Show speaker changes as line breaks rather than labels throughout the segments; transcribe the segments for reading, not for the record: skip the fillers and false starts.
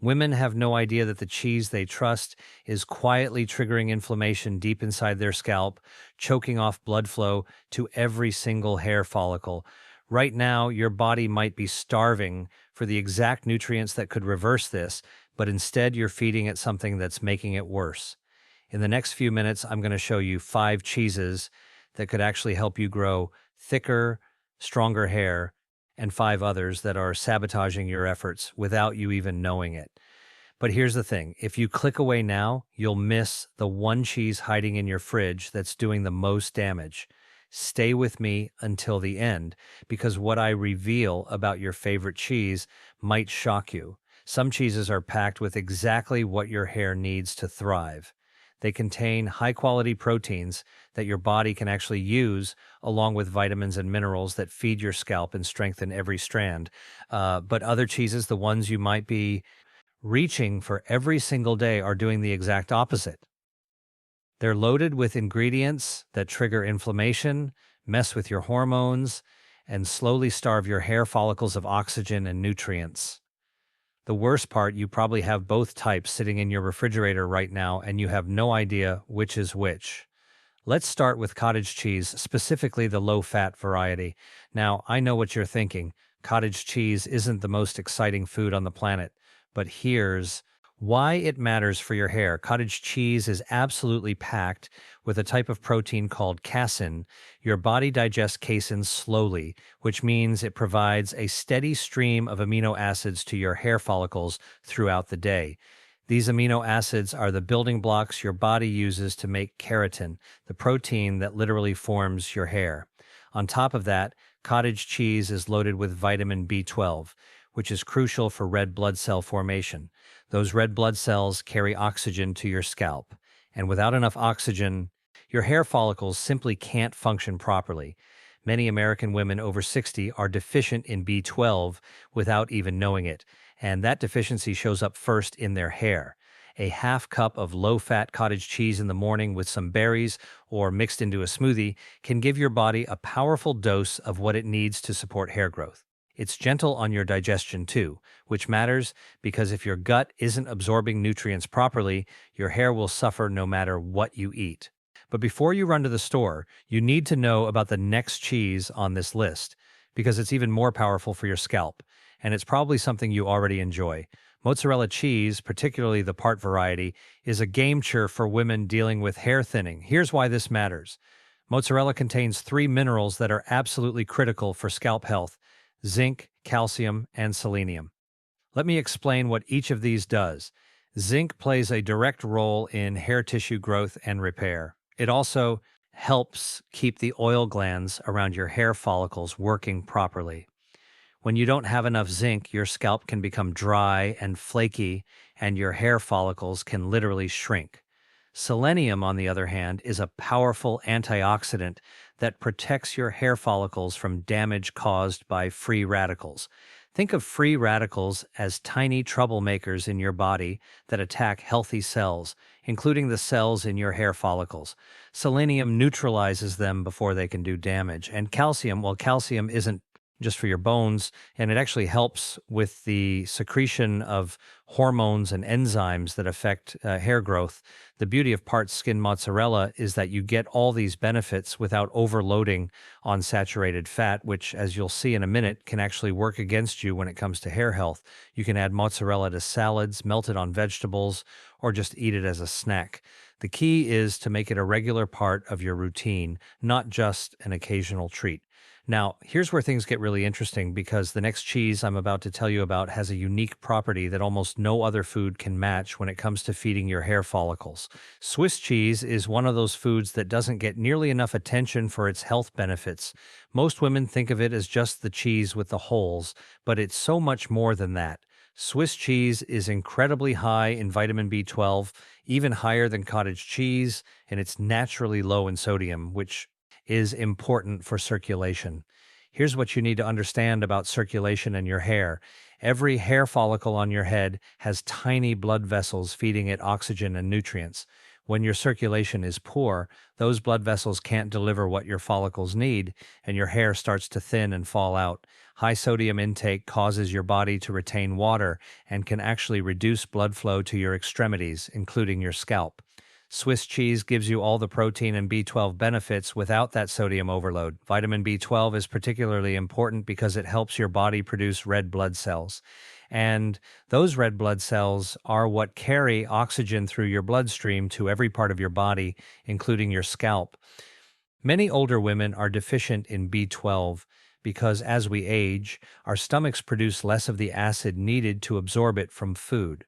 Women have no idea that the cheese they trust is quietly triggering inflammation deep inside their scalp, choking off blood flow to every single hair follicle. Right now, your body might be starving for the exact nutrients that could reverse this, but instead you're feeding it something that's making it worse. In the next few minutes, I'm going to show you 5 cheeses that could actually help you grow thicker, stronger hair, and 5 others that are sabotaging your efforts without you even knowing it. But here's the thing, if you click away now, you'll miss the one cheese hiding in your fridge that's doing the most damage. Stay with me until the end, because what I reveal about your favorite cheese might shock you. Some cheeses are packed with exactly what your hair needs to thrive. They contain high-quality proteins that your body can actually use, along with vitamins and minerals that feed your scalp and strengthen every strand. But other cheeses, the ones you might be reaching for every single day, are doing the exact opposite. They're loaded with ingredients that trigger inflammation, mess with your hormones, and slowly starve your hair follicles of oxygen and nutrients. The worst part, you probably have both types sitting in your refrigerator right now, and you have no idea which is which. Let's start with cottage cheese, specifically the low-fat variety. Now, I know what you're thinking. Cottage cheese isn't the most exciting food on the planet, but here's why it matters for your hair. Cottage cheese is absolutely packed with a type of protein called casein. Your body digests casein slowly, which means it provides a steady stream of amino acids to your hair follicles throughout the day. These amino acids are the building blocks your body uses to make keratin, the protein that literally forms your hair. On top of that, cottage cheese is loaded with vitamin B12, which is crucial for red blood cell formation. Those red blood cells carry oxygen to your scalp, and without enough oxygen, your hair follicles simply can't function properly. Many American women over 60 are deficient in B12 without even knowing it, and that deficiency shows up first in their hair. A half cup of low-fat cottage cheese in the morning with some berries or mixed into a smoothie can give your body a powerful dose of what it needs to support hair growth. It's gentle on your digestion too, which matters because if your gut isn't absorbing nutrients properly, your hair will suffer no matter what you eat. But before you run to the store, you need to know about the next cheese on this list because it's even more powerful for your scalp, and it's probably something you already enjoy. Mozzarella cheese, particularly the part variety, is a game changer for women dealing with hair thinning. Here's why this matters. Mozzarella contains 3 minerals that are absolutely critical for scalp health: zinc, calcium, and selenium. Let me explain what each of these does. Zinc plays a direct role in hair tissue growth and repair. It also helps keep the oil glands around your hair follicles working properly. When you don't have enough zinc, your scalp can become dry and flaky, and your hair follicles can literally shrink. Selenium, on the other hand, is a powerful antioxidant that protects your hair follicles from damage caused by free radicals. Think of free radicals as tiny troublemakers in your body that attack healthy cells, including the cells in your hair follicles. Selenium neutralizes them before they can do damage. And calcium, well, calcium isn't just for your bones, and it actually helps with the secretion of hormones and enzymes that affect hair growth. The beauty of part skin mozzarella is that you get all these benefits without overloading on saturated fat, which, as you'll see in a minute, can actually work against you when it comes to hair health. You can add mozzarella to salads, melt it on vegetables, or just eat it as a snack. The key is to make it a regular part of your routine, not just an occasional treat. Now, here's where things get really interesting because the next cheese I'm about to tell you about has a unique property that almost no other food can match when it comes to feeding your hair follicles. Swiss cheese is one of those foods that doesn't get nearly enough attention for its health benefits. Most women think of it as just the cheese with the holes, but it's so much more than that. Swiss cheese is incredibly high in vitamin B12, even higher than cottage cheese, and it's naturally low in sodium, which is important for circulation. Here's what you need to understand about circulation in your hair. Every hair follicle on your head has tiny blood vessels feeding it oxygen and nutrients. When your circulation is poor, those blood vessels can't deliver what your follicles need, and your hair starts to thin and fall out. High sodium intake causes your body to retain water and can actually reduce blood flow to your extremities, including your scalp. Swiss cheese gives you all the protein and B12 benefits without that sodium overload. Vitamin B12 is particularly important because it helps your body produce red blood cells. And those red blood cells are what carry oxygen through your bloodstream to every part of your body, including your scalp. Many older women are deficient in B12 because as we age, our stomachs produce less of the acid needed to absorb it from food.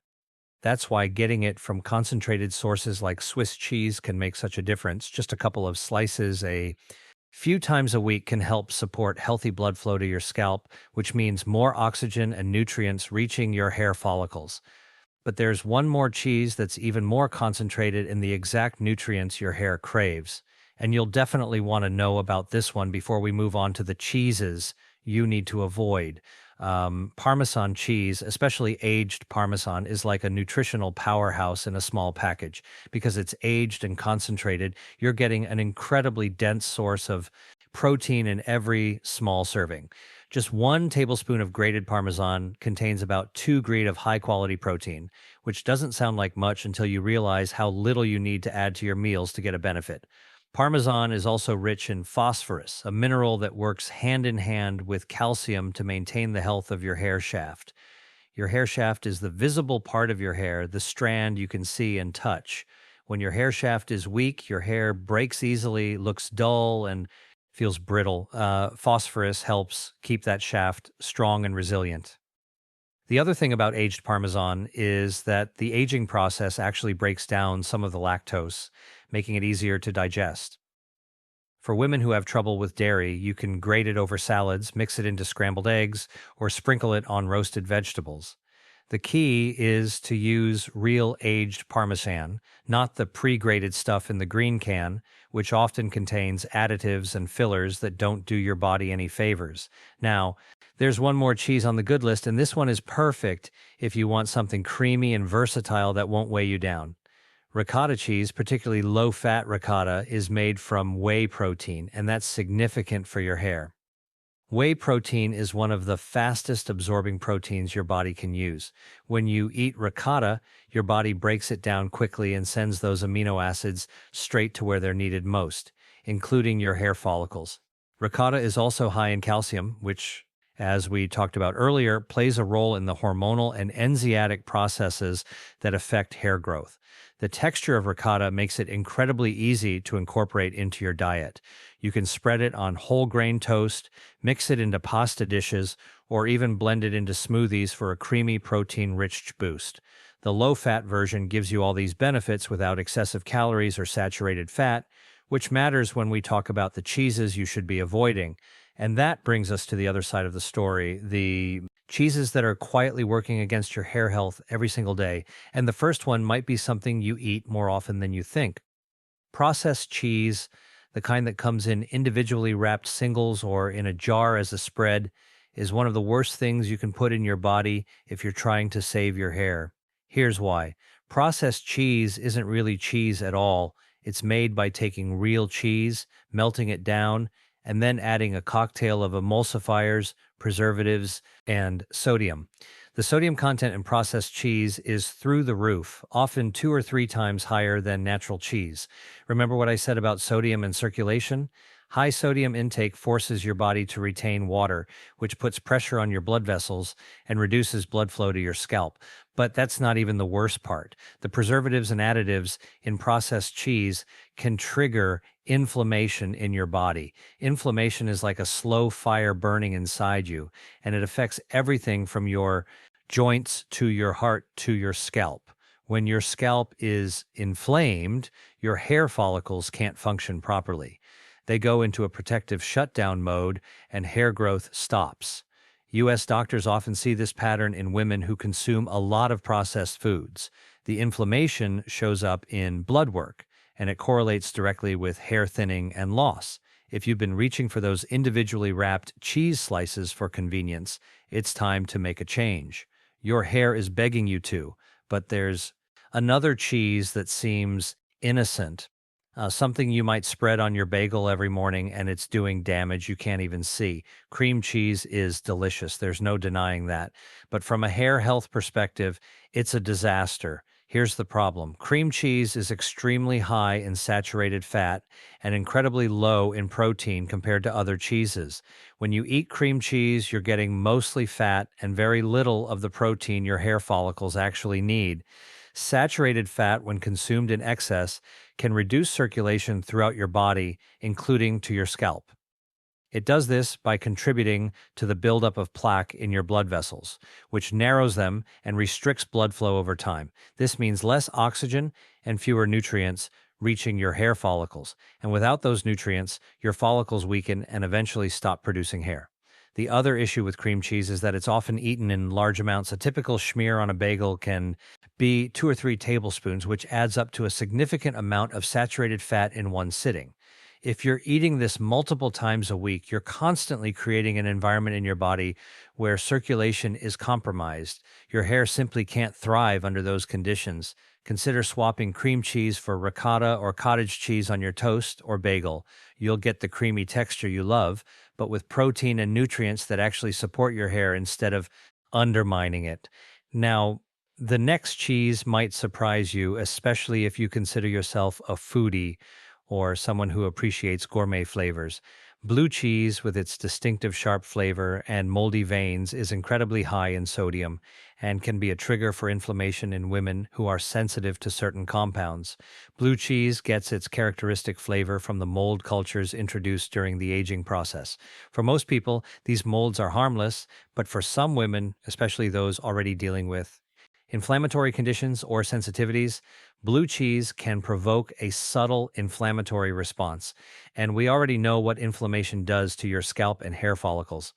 That's why getting it from concentrated sources like Swiss cheese can make such a difference. Just a couple of slices a few times a week can help support healthy blood flow to your scalp, which means more oxygen and nutrients reaching your hair follicles. But there's one more cheese that's even more concentrated in the exact nutrients your hair craves. And you'll definitely want to know about this one before we move on to the cheeses you need to avoid. Parmesan cheese, especially aged Parmesan, is like a nutritional powerhouse in a small package. Because it's aged and concentrated, you're getting an incredibly dense source of protein in every small serving. Just 1 tablespoon of grated Parmesan contains about 2 grams of high quality protein, which doesn't sound like much until you realize how little you need to add to your meals to get a benefit. Parmesan is also rich in phosphorus, a mineral that works hand in hand with calcium to maintain the health of your hair shaft. Your hair shaft is the visible part of your hair, the strand you can see and touch. When your hair shaft is weak, your hair breaks easily, looks dull, and feels brittle. Phosphorus helps keep that shaft strong and resilient. The other thing about aged Parmesan is that the aging process actually breaks down some of the lactose, making it easier to digest. For women who have trouble with dairy, you can grate it over salads, mix it into scrambled eggs, or sprinkle it on roasted vegetables. The key is to use real aged Parmesan, not the pre-grated stuff in the green can, which often contains additives and fillers that don't do your body any favors. Now, there's one more cheese on the good list, and this one is perfect if you want something creamy and versatile that won't weigh you down. Ricotta cheese, particularly low-fat ricotta, is made from whey protein, and that's significant for your hair. Whey protein is one of the fastest absorbing proteins your body can use. When you eat ricotta, your body breaks it down quickly and sends those amino acids straight to where they're needed most, including your hair follicles. Ricotta is also high in calcium, which, as we talked about earlier, plays a role in the hormonal and enzymatic processes that affect hair growth. The texture of ricotta makes it incredibly easy to incorporate into your diet. You can spread it on whole grain toast, mix it into pasta dishes, or even blend it into smoothies for a creamy, protein-rich boost. The low-fat version gives you all these benefits without excessive calories or saturated fat, which matters when we talk about the cheeses you should be avoiding. And that brings us to the other side of the story, the cheeses that are quietly working against your hair health every single day. And the first one might be something you eat more often than you think. Processed cheese, the kind that comes in individually wrapped singles or in a jar as a spread, is one of the worst things you can put in your body if you're trying to save your hair. Here's why. Processed cheese isn't really cheese at all. It's made by taking real cheese, melting it down, and then adding a cocktail of emulsifiers, preservatives, and sodium. The sodium content in processed cheese is through the roof, often 2 or 3 times higher than natural cheese. Remember what I said about sodium and circulation? High sodium intake forces your body to retain water, which puts pressure on your blood vessels and reduces blood flow to your scalp. But that's not even the worst part. The preservatives and additives in processed cheese can trigger inflammation in your body. Inflammation is like a slow fire burning inside you, and it affects everything from your joints to your heart to your scalp. When your scalp is inflamed, your hair follicles can't function properly. They go into a protective shutdown mode and hair growth stops. U.S. doctors often see this pattern in women who consume a lot of processed foods. The inflammation shows up in blood work, and it correlates directly with hair thinning and loss. If you've been reaching for those individually wrapped cheese slices for convenience, it's time to make a change. Your hair is begging you to, but there's another cheese that seems innocent, something you might spread on your bagel every morning and it's doing damage you can't even see. Cream cheese is delicious. There's no denying that. But from a hair health perspective, it's a disaster. Here's the problem. Cream cheese is extremely high in saturated fat and incredibly low in protein compared to other cheeses. When you eat cream cheese, you're getting mostly fat and very little of the protein your hair follicles actually need. Saturated fat, when consumed in excess, can reduce circulation throughout your body, including to your scalp. It does this by contributing to the buildup of plaque in your blood vessels, which narrows them and restricts blood flow over time. This means less oxygen and fewer nutrients reaching your hair follicles. And without those nutrients, your follicles weaken and eventually stop producing hair. The other issue with cream cheese is that it's often eaten in large amounts. A typical schmear on a bagel can be 2 or 3 tablespoons, which adds up to a significant amount of saturated fat in one sitting. If you're eating this multiple times a week, you're constantly creating an environment in your body where circulation is compromised. Your hair simply can't thrive under those conditions. Consider swapping cream cheese for ricotta or cottage cheese on your toast or bagel. You'll get the creamy texture you love, but with protein and nutrients that actually support your hair instead of undermining it. Now, the next cheese might surprise you, especially if you consider yourself a foodie or someone who appreciates gourmet flavors. Blue cheese, with its distinctive sharp flavor and moldy veins, is incredibly high in sodium and can be a trigger for inflammation in women who are sensitive to certain compounds. Blue cheese gets its characteristic flavor from the mold cultures introduced during the aging process. For most people, these molds are harmless, but for some women, especially those already dealing with inflammatory conditions or sensitivities, blue cheese can provoke a subtle inflammatory response, and we already know what inflammation does to your scalp and hair follicles.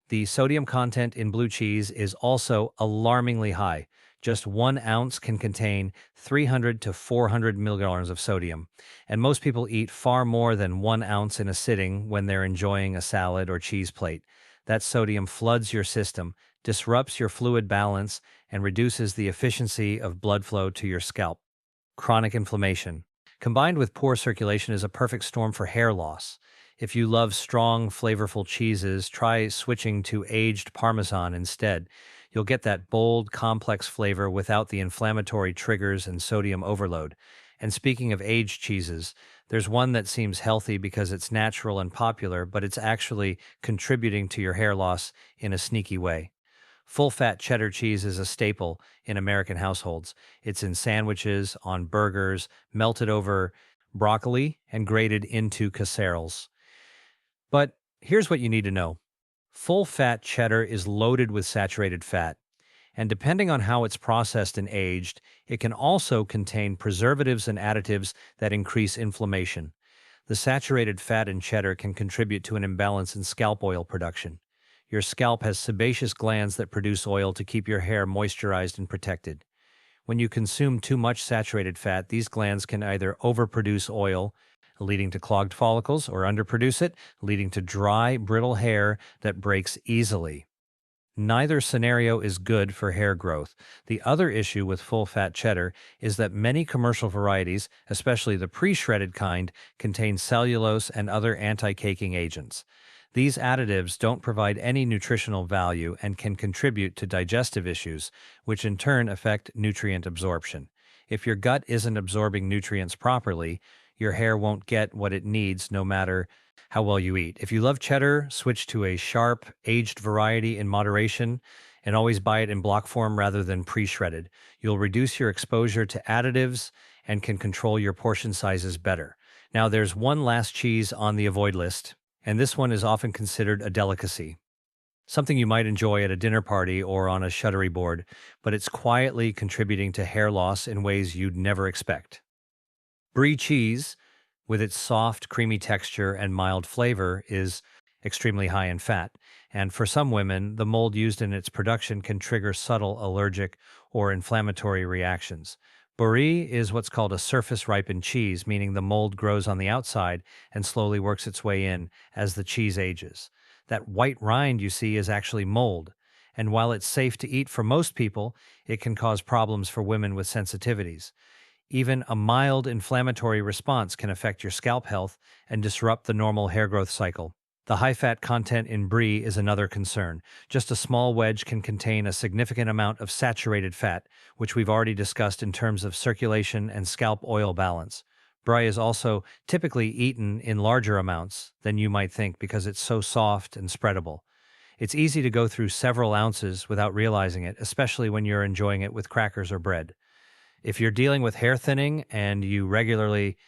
The sodium content in blue cheese is also alarmingly high. Just 1 ounce can contain 300 to 400 milligrams of sodium, and most people eat far more than 1 ounce in a sitting when they're enjoying a salad or cheese plate. That sodium floods your system, disrupts your fluid balance, and reduces the efficiency of blood flow to your scalp. Chronic inflammation, combined with poor circulation, is a perfect storm for hair loss. If you love strong, flavorful cheeses, try switching to aged Parmesan instead. You'll get that bold, complex flavor without the inflammatory triggers and sodium overload. And speaking of aged cheeses, there's one that seems healthy because it's natural and popular, but it's actually contributing to your hair loss in a sneaky way. Full-fat cheddar cheese is a staple in American households. It's in sandwiches, on burgers, melted over broccoli, and grated into casseroles. But here's what you need to know. Full-fat cheddar is loaded with saturated fat, and depending on how it's processed and aged, it can also contain preservatives and additives that increase inflammation. The saturated fat in cheddar can contribute to an imbalance in scalp oil production. Your scalp has sebaceous glands that produce oil to keep your hair moisturized and protected. When you consume too much saturated fat, these glands can either overproduce oil, leading to clogged follicles, or underproduce it, leading to dry, brittle hair that breaks easily. Neither scenario is good for hair growth. The other issue with full-fat cheddar is that many commercial varieties, especially the pre-shredded kind, contain cellulose and other anti-caking agents. These additives don't provide any nutritional value and can contribute to digestive issues, which in turn affect nutrient absorption. If your gut isn't absorbing nutrients properly, your hair won't get what it needs no matter how well you eat. If you love cheddar, switch to a sharp, aged variety in moderation and always buy it in block form rather than pre-shredded. You'll reduce your exposure to additives and can control your portion sizes better. Now, there's one last cheese on the avoid list, and this one is often considered a delicacy. Something you might enjoy at a dinner party or on a charcuterie board, but it's quietly contributing to hair loss in ways you'd never expect. Brie cheese, with its soft, creamy texture and mild flavor, is extremely high in fat, and for some women, the mold used in its production can trigger subtle allergic or inflammatory reactions. Brie is what's called a surface-ripened cheese, meaning the mold grows on the outside and slowly works its way in as the cheese ages. That white rind you see is actually mold, and while it's safe to eat for most people, it can cause problems for women with sensitivities. Even a mild inflammatory response can affect your scalp health and disrupt the normal hair growth cycle. The high fat content in brie is another concern. Just a small wedge can contain a significant amount of saturated fat, which we've already discussed in terms of circulation and scalp oil balance. Brie is also typically eaten in larger amounts than you might think because it's so soft and spreadable. It's easy to go through several ounces without realizing it, especially when you're enjoying it with crackers or bread. If you're dealing with hair thinning and you regularly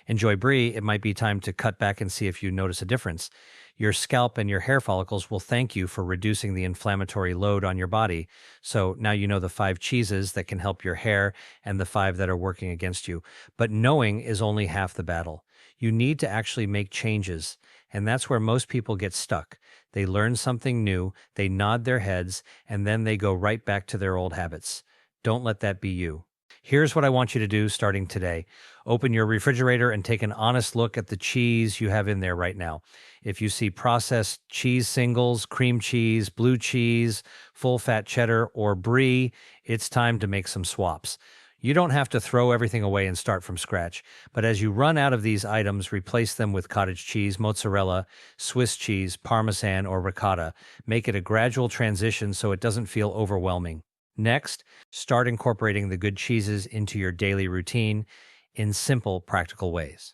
enjoy brie, it might be time to cut back and see if you notice a difference. Your scalp and your hair follicles will thank you for reducing the inflammatory load on your body. So now you know the 5 cheeses that can help your hair and the 5 that are working against you. But knowing is only half the battle. You need to actually make changes. And that's where most people get stuck. They learn something new, they nod their heads, and then they go right back to their old habits. Don't let that be you. Here's what I want you to do starting today. Open your refrigerator and take an honest look at the cheese you have in there right now. If you see processed cheese singles, cream cheese, blue cheese, full fat cheddar, or brie, it's time to make some swaps. You don't have to throw everything away and start from scratch, but as you run out of these items, replace them with cottage cheese, mozzarella, Swiss cheese, Parmesan, or ricotta. Make it a gradual transition so it doesn't feel overwhelming. Next, start incorporating the good cheeses into your daily routine in simple, practical ways.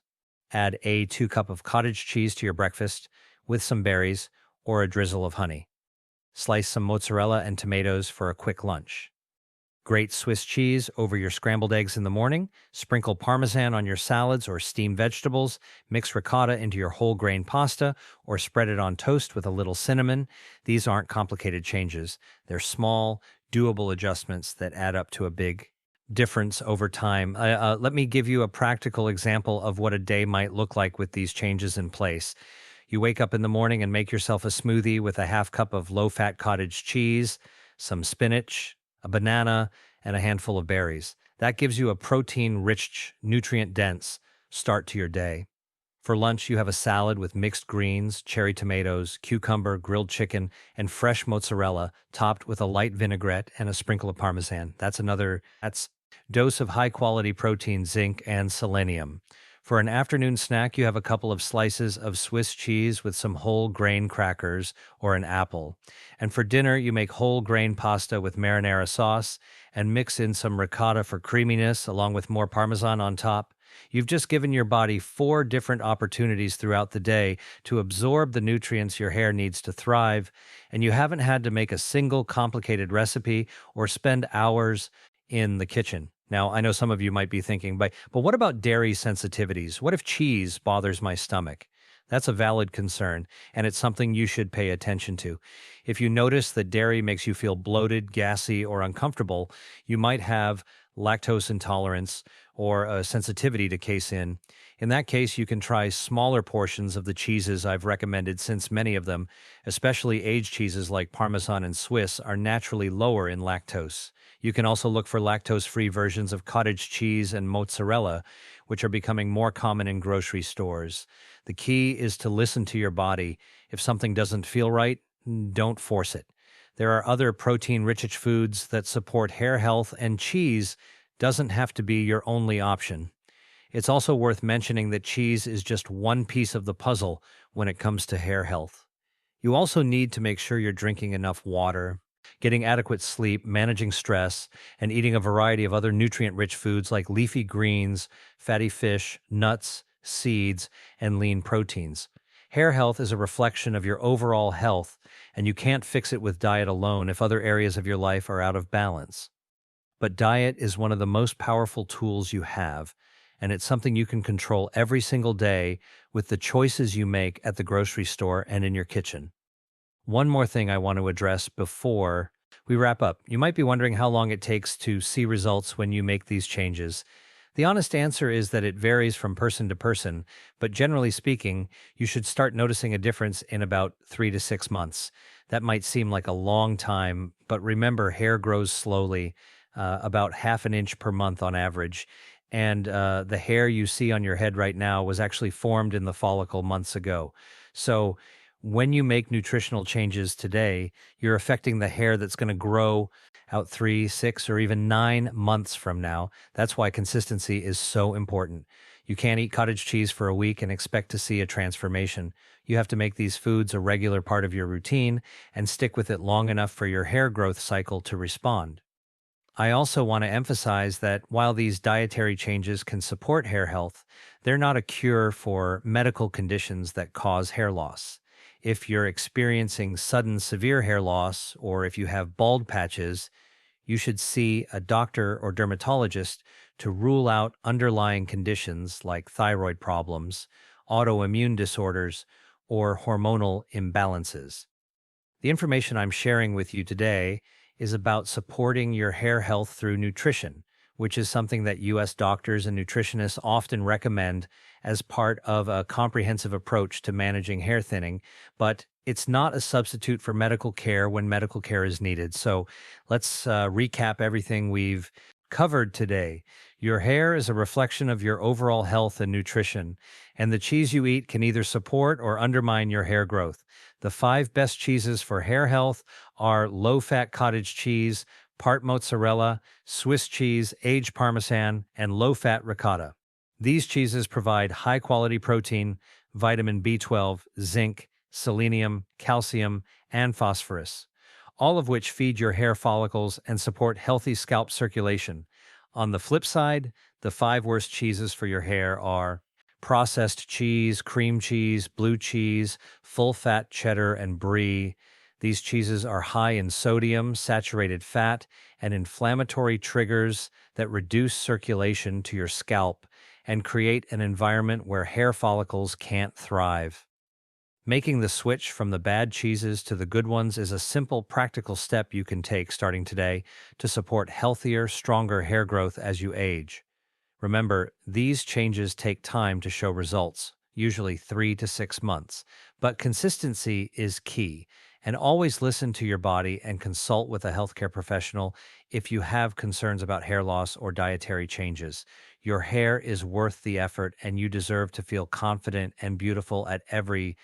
Add a 2 cup of cottage cheese to your breakfast with some berries or a drizzle of honey. Slice some mozzarella and tomatoes for a quick lunch. Grate Swiss cheese over your scrambled eggs in the morning, sprinkle Parmesan on your salads or steamed vegetables, mix ricotta into your whole grain pasta, or spread it on toast with a little cinnamon. These aren't complicated changes. They're small, doable adjustments that add up to a big difference over time. Let me give you a practical example of what a day might look like with these changes in place. You wake up in the morning and make yourself a smoothie with a half cup of low-fat cottage cheese, some spinach, a banana, and a handful of berries. That gives you a protein-rich, nutrient-dense start to your day. For lunch, you have a salad with mixed greens, cherry tomatoes, cucumber, grilled chicken, and fresh mozzarella, topped with a light vinaigrette and a sprinkle of Parmesan. That's dose of high-quality protein, zinc, and selenium. For an afternoon snack, you have a couple of slices of Swiss cheese with some whole grain crackers or an apple. And for dinner, you make whole grain pasta with marinara sauce and mix in some ricotta for creaminess along with more Parmesan on top. You've just given your body 4 different opportunities throughout the day to absorb the nutrients your hair needs to thrive, and you haven't had to make a single complicated recipe or spend hours in the kitchen. Now, I know some of you might be thinking, but what about dairy sensitivities? What if cheese bothers my stomach? That's a valid concern, and it's something you should pay attention to. If you notice that dairy makes you feel bloated, gassy, or uncomfortable, you might have lactose intolerance or a sensitivity to casein. In that case, you can try smaller portions of the cheeses I've recommended, since many of them, especially aged cheeses like Parmesan and Swiss, are naturally lower in lactose. You can also look for lactose-free versions of cottage cheese and mozzarella, which are becoming more common in grocery stores. The key is to listen to your body. If something doesn't feel right, don't force it. There are other protein-rich foods that support hair health, and cheese doesn't have to be your only option. It's also worth mentioning that cheese is just one piece of the puzzle when it comes to hair health. You also need to make sure you're drinking enough water, getting adequate sleep, managing stress, and eating a variety of other nutrient-rich foods like leafy greens, fatty fish, nuts, seeds, and lean proteins. Hair health is a reflection of your overall health, and you can't fix it with diet alone if other areas of your life are out of balance. But diet is one of the most powerful tools you have, and it's something you can control every single day with the choices you make at the grocery store and in your kitchen. One more thing I want to address before we wrap up. You might be wondering how long it takes to see results when you make these changes. The honest answer is that it varies from person to person, but generally speaking, you should start noticing a difference in about 3 to 6 months. That might seem like a long time, but remember, hair grows slowly, about half an inch per month on average. And the hair you see on your head right now was actually formed in the follicle months ago. So When you make nutritional changes today, you're affecting the hair that's going to grow out 3, 6, or even 9 months from now. That's why consistency is so important. You can't eat cottage cheese for a week and expect to see a transformation. You have to make these foods a regular part of your routine and stick with it long enough for your hair growth cycle to respond. I also want to emphasize that while these dietary changes can support hair health, they're not a cure for medical conditions that cause hair loss. If you're experiencing sudden severe hair loss or if you have bald patches, you should see a doctor or dermatologist to rule out underlying conditions like thyroid problems, autoimmune disorders, or hormonal imbalances. The information I'm sharing with you today is about supporting your hair health through nutrition, which is something that US doctors and nutritionists often recommend as part of a comprehensive approach to managing hair thinning, but it's not a substitute for medical care when medical care is needed. So let's recap everything we've covered today. Your hair is a reflection of your overall health and nutrition, and the cheese you eat can either support or undermine your hair growth. The 5 best cheeses for hair health are low-fat cottage cheese, part mozzarella, Swiss cheese, aged Parmesan, and low-fat ricotta. These cheeses provide high-quality protein, vitamin B12, zinc, selenium, calcium, and phosphorus, all of which feed your hair follicles and support healthy scalp circulation. On the flip side, the 5 worst cheeses for your hair are processed cheese, cream cheese, blue cheese, full-fat cheddar, and brie. These cheeses are high in sodium, saturated fat, and inflammatory triggers that reduce circulation to your scalp and create an environment where hair follicles can't thrive. Making the switch from the bad cheeses to the good ones is a simple, practical step you can take starting today to support healthier, stronger hair growth as you age. Remember, these changes take time to show results, usually 3 to 6 months, but consistency is key. And always listen to your body and consult with a healthcare professional if you have concerns about hair loss or dietary changes. Your hair is worth the effort, and you deserve to feel confident and beautiful at every